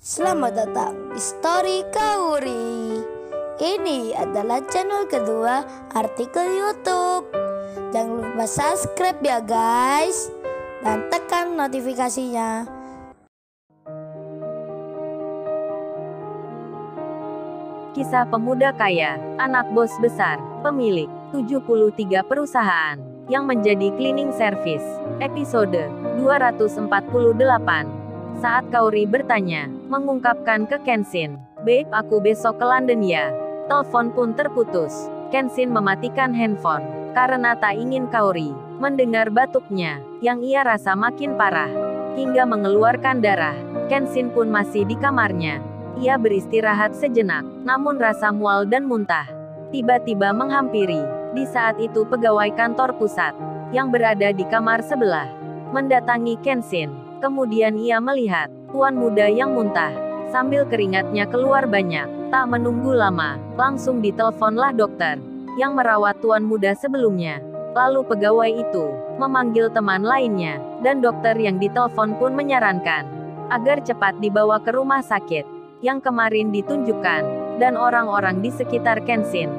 Selamat datang di Story Kauri. Ini adalah channel kedua artikel YouTube. Jangan lupa subscribe ya guys, dan tekan notifikasinya. Kisah pemuda kaya, anak bos besar, pemilik 73 perusahaan, yang menjadi cleaning service. Episode 248. Saat Kauri bertanya, mengungkapkan ke Kenshin, "Babe, aku besok ke London ya." Telepon pun terputus. Kenshin mematikan handphone, karena tak ingin Kauri mendengar batuknya, yang ia rasa makin parah, hingga mengeluarkan darah. Kenshin pun masih di kamarnya. Ia beristirahat sejenak, namun rasa mual dan muntah tiba-tiba menghampiri. Di saat itu pegawai kantor pusat, yang berada di kamar sebelah, mendatangi Kenshin. Kemudian ia melihat tuan muda yang muntah, sambil keringatnya keluar banyak. Tak menunggu lama, langsung diteleponlah dokter yang merawat tuan muda sebelumnya. Lalu pegawai itu memanggil teman lainnya, dan dokter yang ditelepon pun menyarankan agar cepat dibawa ke rumah sakit yang kemarin ditunjukkan, dan orang-orang di sekitar Kenshin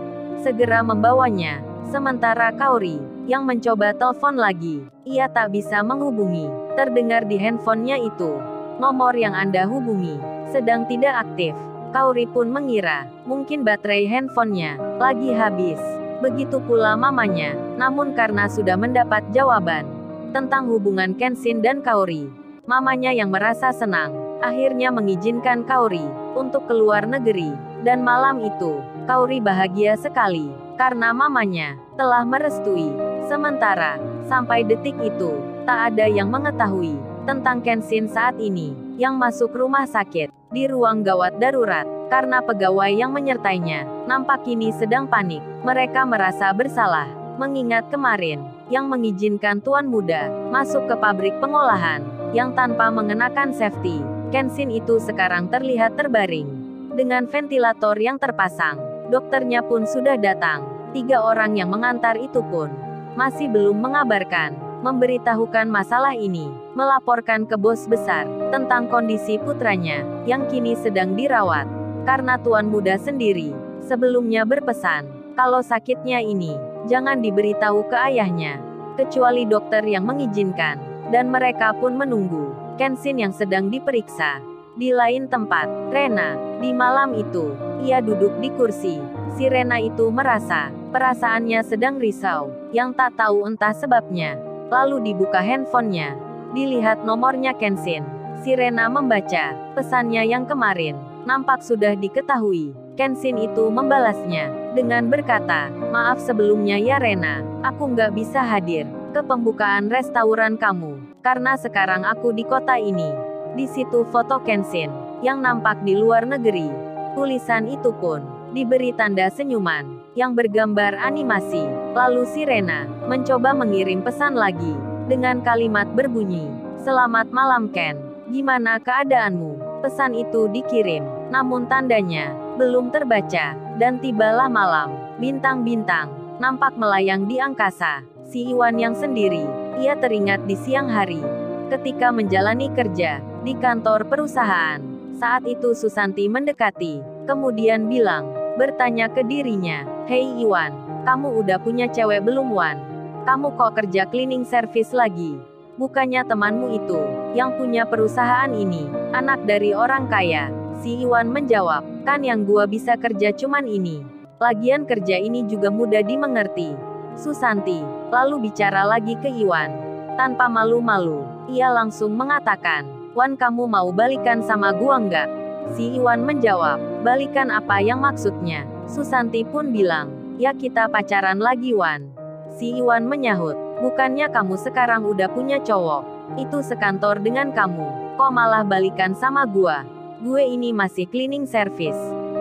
segera membawanya. Sementara Kauri yang mencoba telepon lagi, ia tak bisa menghubungi. Terdengar di handphonenya itu, "Nomor yang Anda hubungi sedang tidak aktif." Kauri pun mengira mungkin baterai handphonenya lagi habis. Begitu pula mamanya. Namun karena sudah mendapat jawaban tentang hubungan Kenshin dan Kauri, mamanya yang merasa senang akhirnya mengizinkan Kauri untuk keluar negeri. Dan malam itu, Kauri bahagia sekali karena mamanya telah merestui. Sementara sampai detik itu, tak ada yang mengetahui tentang Kenshin saat ini, yang masuk rumah sakit di ruang gawat darurat karena pegawai yang menyertainya nampak kini sedang panik. Mereka merasa bersalah mengingat kemarin yang mengizinkan tuan muda masuk ke pabrik pengolahan yang tanpa mengenakan safety. Kenshin itu sekarang terlihat terbaring dengan ventilator yang terpasang. Dokternya pun sudah datang. 3 orang yang mengantar itu pun masih belum mengabarkan, memberitahukan masalah ini, melaporkan ke bos besar tentang kondisi putranya yang kini sedang dirawat. Karena tuan muda sendiri sebelumnya berpesan kalau sakitnya ini jangan diberitahu ke ayahnya, kecuali dokter yang mengizinkan, dan mereka pun menunggu Kenshin yang sedang diperiksa. Di lain tempat, Rena, di malam itu, ia duduk di kursi. Si Rena itu merasa perasaannya sedang risau, yang tak tahu entah sebabnya. Lalu dibuka handphonenya, dilihat nomornya Kenshin. Si Rena membaca pesannya yang kemarin, nampak sudah diketahui. Kenshin itu membalasnya dengan berkata, "Maaf sebelumnya ya Rena, aku nggak bisa hadir ke pembukaan restoran kamu, karena sekarang aku di kota ini." Di situ foto Kenshin yang nampak di luar negeri. Tulisan itu pun diberi tanda senyuman yang bergambar animasi. Lalu si Rena mencoba mengirim pesan lagi dengan kalimat berbunyi, "Selamat malam Ken, gimana keadaanmu?" Pesan itu dikirim, namun tandanya belum terbaca, dan tibalah malam. Bintang-bintang nampak melayang di angkasa. Si Iwan yang sendiri, ia teringat di siang hari ketika menjalani kerja di kantor perusahaan. Saat itu Susanti mendekati, kemudian bilang, bertanya ke dirinya, "Hei Iwan, kamu udah punya cewek belum Wan? Kamu kok kerja cleaning service lagi? Bukannya temanmu itu yang punya perusahaan ini anak dari orang kaya?" Si Iwan menjawab, "Kan yang gua bisa kerja cuman ini. Lagian kerja ini juga mudah dimengerti." Susanti lalu bicara lagi ke Iwan. Tanpa malu-malu, ia langsung mengatakan, "Wan, kamu mau balikan sama gua nggak?" Si Iwan menjawab, "Balikan apa yang maksudnya?" Susanti pun bilang, "Ya kita pacaran lagi Wan." Si Iwan menyahut, "Bukannya kamu sekarang udah punya cowok? Itu sekantor dengan kamu, kok malah balikan sama gua? Gue ini masih cleaning service,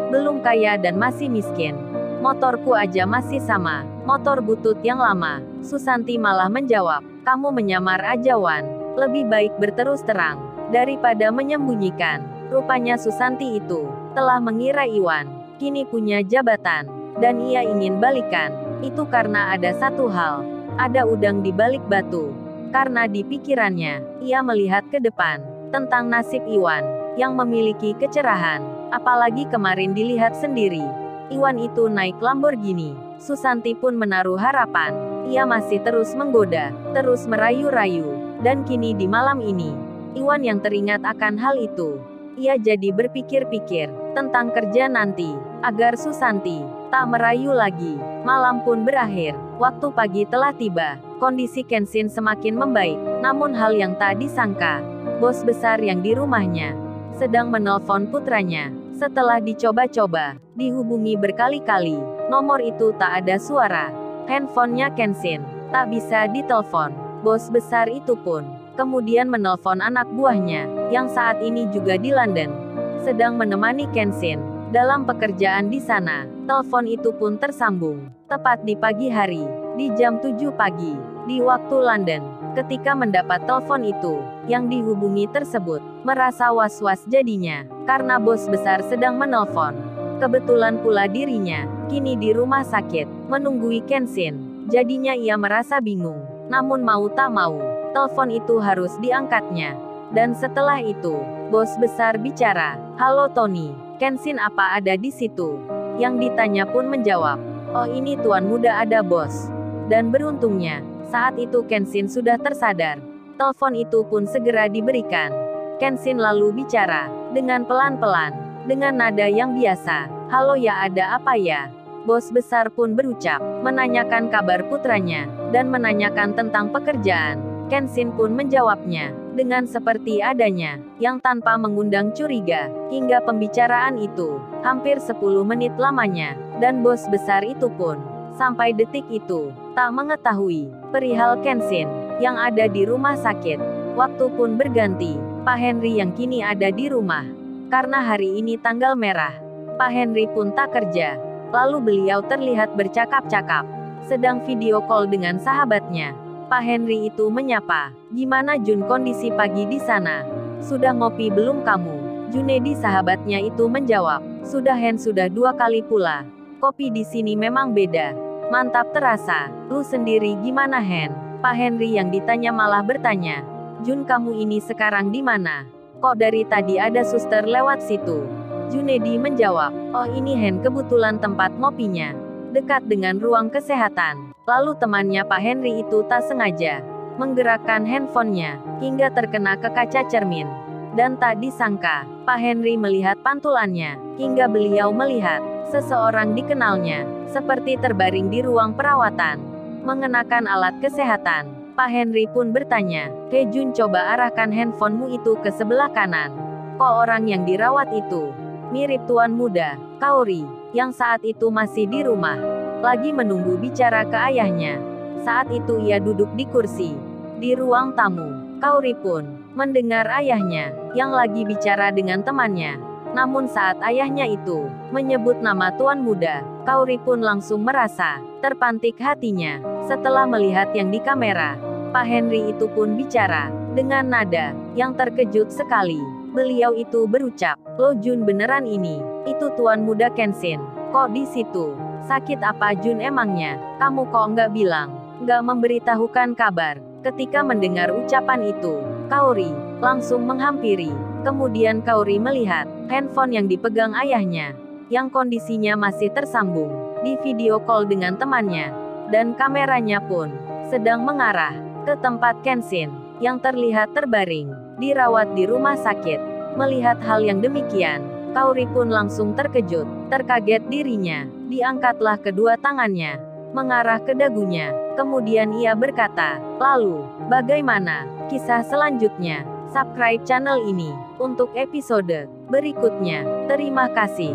belum kaya dan masih miskin. Motorku aja masih sama motor butut yang lama." Susanti malah menjawab, "Kamu menyamar aja Wan. Lebih baik berterus terang daripada menyembunyikan." Rupanya Susanti itu telah mengira Iwan kini punya jabatan, dan ia ingin balikan. Itu karena ada satu hal, ada udang di balik batu. Karena di pikirannya, ia melihat ke depan tentang nasib Iwan yang memiliki kecerahan. Apalagi kemarin dilihat sendiri, Iwan itu naik Lamborghini. Susanti pun menaruh harapan. Ia masih terus menggoda, terus merayu-rayu. Dan kini di malam ini, Iwan yang teringat akan hal itu. Ia jadi berpikir-pikir tentang kerja nanti, agar Susanti tak merayu lagi. Malam pun berakhir, waktu pagi telah tiba. Kondisi Kenshin semakin membaik, namun hal yang tak disangka, bos besar yang di rumahnya sedang menelpon putranya. Setelah dicoba-coba, dihubungi berkali-kali, nomor itu tak ada suara. Handphonenya Kenshin tak bisa ditelepon. Bos besar itu pun kemudian menelpon anak buahnya, yang saat ini juga di London, sedang menemani Kenshin dalam pekerjaan di sana. Telepon itu pun tersambung, tepat di pagi hari, di jam 7 pagi, di waktu London. Ketika mendapat telepon itu, yang dihubungi tersebut merasa was-was jadinya, karena bos besar sedang menelpon. Kebetulan pula dirinya kini di rumah sakit, menunggui Kenshin. Jadinya ia merasa bingung, namun mau tak mau, telepon itu harus diangkatnya. Dan setelah itu, bos besar bicara, "Halo Tony, Kenshin apa ada di situ?" Yang ditanya pun menjawab, "Oh ini tuan muda ada bos." Dan beruntungnya, saat itu Kenshin sudah tersadar. Telepon itu pun segera diberikan. Kenshin lalu bicara, dengan pelan-pelan, dengan nada yang biasa, "Halo ya ada apa ya?" Bos besar pun berucap, menanyakan kabar putranya, dan menanyakan tentang pekerjaan. Kenshin pun menjawabnya, dengan seperti adanya, yang tanpa mengundang curiga. Hingga pembicaraan itu, hampir 10 menit lamanya, dan bos besar itu pun, sampai detik itu, tak mengetahui perihal Kenshin yang ada di rumah sakit. Waktu pun berganti, Pak Henry yang kini ada di rumah. Karena hari ini tanggal merah, Pak Henry pun tak kerja. Lalu beliau terlihat bercakap-cakap, sedang video call dengan sahabatnya. Pak Henry itu menyapa, "Gimana Jun kondisi pagi di sana? Sudah ngopi belum kamu?" Junedi sahabatnya itu menjawab, "Sudah Hen, sudah 2 kali pula. Kopi di sini memang beda. Mantap terasa. Lu sendiri gimana Hen?" Pak Henry yang ditanya malah bertanya, "Jun kamu ini sekarang di mana? Kok dari tadi ada suster lewat situ?" Junedi menjawab, "Oh ini Hen kebetulan tempat ngopinya dekat dengan ruang kesehatan." Lalu temannya Pak Henry itu tak sengaja menggerakkan handphonenya hingga terkena ke kaca cermin. Dan tak disangka, Pak Henry melihat pantulannya, hingga beliau melihat seseorang dikenalnya seperti terbaring di ruang perawatan, mengenakan alat kesehatan. Pak Henry pun bertanya, "Hei Jun, coba arahkan handphonemu itu ke sebelah kanan. Kok orang yang dirawat itu mirip tuan muda, Kaori, yang saat itu masih di rumah, lagi menunggu bicara ke ayahnya." Saat itu ia duduk di kursi di ruang tamu. Kaori pun mendengar ayahnya yang lagi bicara dengan temannya. Namun saat ayahnya itu menyebut nama tuan muda, Kaori pun langsung merasa terpantik hatinya. Setelah melihat yang di kamera, Pak Henry itu pun bicara dengan nada yang terkejut sekali. Beliau itu berucap, "Lo Jun beneran ini? Itu tuan muda Kenshin. Kok di situ? Sakit apa Jun emangnya? Kamu kok nggak bilang? Nggak memberitahukan kabar?" Ketika mendengar ucapan itu, Kaori langsung menghampiri. Kemudian Kaori melihat handphone yang dipegang ayahnya, yang kondisinya masih tersambung di video call dengan temannya. Dan kameranya pun sedang mengarah ke tempat Kenshin yang terlihat terbaring dirawat di rumah sakit. Melihat hal yang demikian, Kaori pun langsung terkejut, terkaget dirinya. Diangkatlah kedua tangannya, mengarah ke dagunya. Kemudian ia berkata, "Lalu, bagaimana kisah selanjutnya?" Subscribe channel ini untuk episode berikutnya. Terima kasih.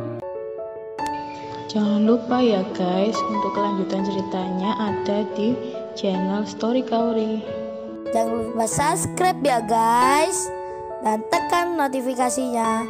Jangan lupa ya guys, untuk kelanjutan ceritanya ada di channel Story Kaori. Jangan lupa subscribe ya guys, dan tekan notifikasinya